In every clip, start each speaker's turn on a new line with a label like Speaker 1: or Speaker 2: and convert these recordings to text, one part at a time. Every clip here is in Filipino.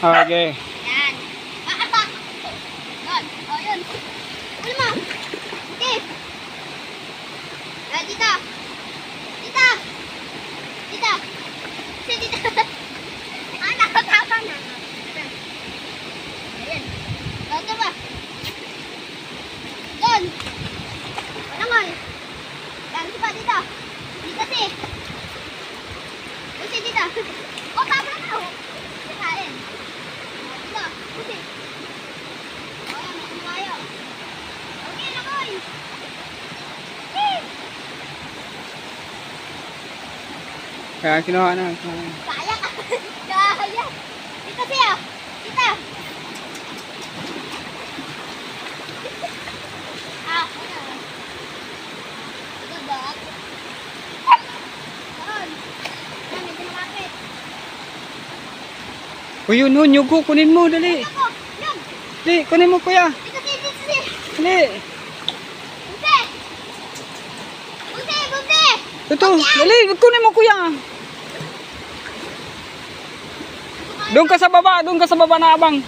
Speaker 1: Okay.
Speaker 2: Yan. Yun. O, yun. Huli mo. Steve. Dito. Dito. Dito. Si dito. Nakatawa na. Ayan. Dito ba? Doon. Walang yan, si pa dito. Dito si. Dito dito. O, tama na. Kain. Dito. Dito. O, yan. May tayo. Okay na, boy.
Speaker 1: Kaya kinuha na.
Speaker 2: Kaya ka. Kaya. Dito siya. Dito. Ah, ano? Gabak. Doon. Yan, medyo malapit.
Speaker 1: O yun, yun, yugo. Kunin mo, dali.
Speaker 2: Ako. Yun.
Speaker 1: Dali, kunin mo, kuya.
Speaker 2: Dito si. Dito si.
Speaker 1: Dali.
Speaker 2: Bumpe. Bumpe. Bumpe.
Speaker 1: Ito, dali, kunin mo, kuya. Doon ka sa baba na abang.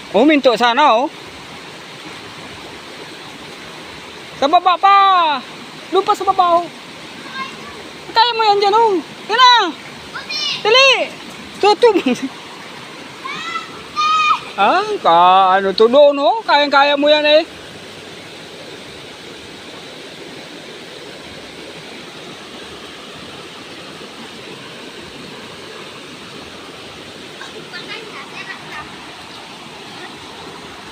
Speaker 1: Oh, minto sana, oh. Sa baba pa. Doon pa sa baba, oh. Kaya mo yan dyan, oh. Yan na. Dali. Tutum. Ano to doon, oh. Kaya mo yan, eh.